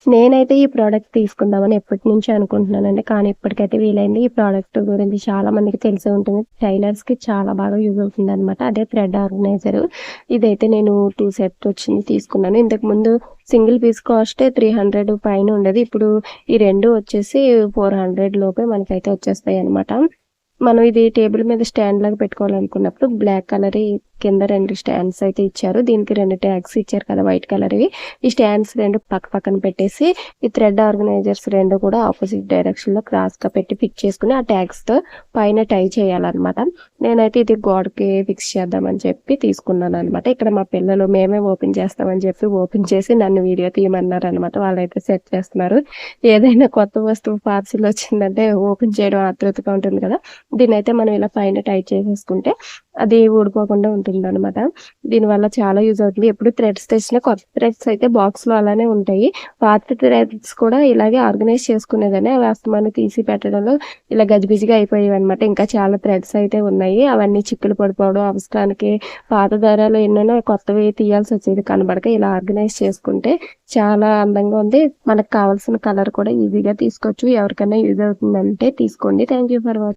నేనైతే ఈ ప్రోడక్ట్ తీసుకుందామని ఎప్పటినుంచో అనుకుంటున్నానండి. కానీ ఇప్పటికైతే వీలైంది. ఈ ప్రోడక్ట్ గురించి చాలా మందికి తెలిసే ఉంటుంది. టైలర్స్‌కి చాలా బాగా యూజ్ అవుతుందనమాట. అదే థ్రెడ్ ఆర్గనైజరు. ఇదైతే నేను 2 సెట్ వచ్చింది తీసుకున్నాను. ఇంతకుముందు సింగిల్ పీస్ కాస్టే 300 పైన ఉండేది. ఇప్పుడు ఈ 2 వచ్చేసి 400 లోపే మనకైతే వచ్చేస్తాయనమాట. మనం ఇది టేబుల్ మీద స్టాండ్ లాగా పెట్టుకోవాలనుకున్నప్పుడు బ్లాక్ కలర్ కింద 2 స్టాండ్స్ అయితే ఇచ్చారు. దీనికి 2 ట్యాగ్స్ ఇచ్చారు కదా! వైట్ కలర్‌వి. ఈ స్టాండ్స్ 2 పక్క పక్కన పెట్టేసి, ఈ థ్రెడ్ ఆర్గనైజర్స్ 2 కూడా ఆపోజిట్ డైరెక్షన్‌లో క్రాస్‌గా పెట్టి ఫిక్స్ చేసుకొని, ఆ ట్యాగ్స్‌తో పైన టై చేయాలనమాట. నేనైతే ఇది గోడకి ఫిక్స్ చేద్దామని చెప్పి తీసుకున్నాననమాట. ఇక్కడ మా పిల్లలు మేమే ఓపెన్ చేస్తామని చెప్పి ఓపెన్ చేసి నన్ను వీడియో తీయమన్నారనమాట. వాళ్ళైతే సెట్ చేస్తున్నారు. ఏదైనా కొత్త వస్తువు పార్సిల్ వచ్చిందంటే ఓపెన్ చేయడం ఆతృతగా ఉంటుంది కదా! దీన్నైతే మనం ఇలా పైన టై చేసేసుకుంటే అది ఊడిపోకుండా ఉంటుందనమాట. దీనివల్ల చాలా యూజ్ అవుతుంది. ఎప్పుడు థ్రెడ్స్ తెచ్చినా కొత్త థ్రెడ్స్ అయితే బాక్స్‌లో అలానే ఉంటాయి. పాత థ్రెడ్స్ కూడా ఇలాగే ఆర్గనైజ్ చేసుకునేదాన్ని. అవి అస్తమాను తీసి పెట్టడంలో ఇలా గజిబిజిగా అయిపోయేవన్నమాట. ఇంకా చాలా థ్రెడ్స్ అయితే ఉన్నాయి. అవన్నీ చిక్కులు పడిపోవడం, అవసరానికి పాత దారాలు ఎన్నెన్నో కొత్తవి తీయాల్సొచ్చేది కనబడక ఇలా ఆర్గనైజ్ చేసుకుంటే చాలా అందంగా ఉంది. మనకు కావాల్సిన కలర్ కూడా ఈజీగా తీసుకోవచ్చు. ఎవరికైనా యూజ్ అవుతుందంటే తీసుకోండి. Thank you for watching.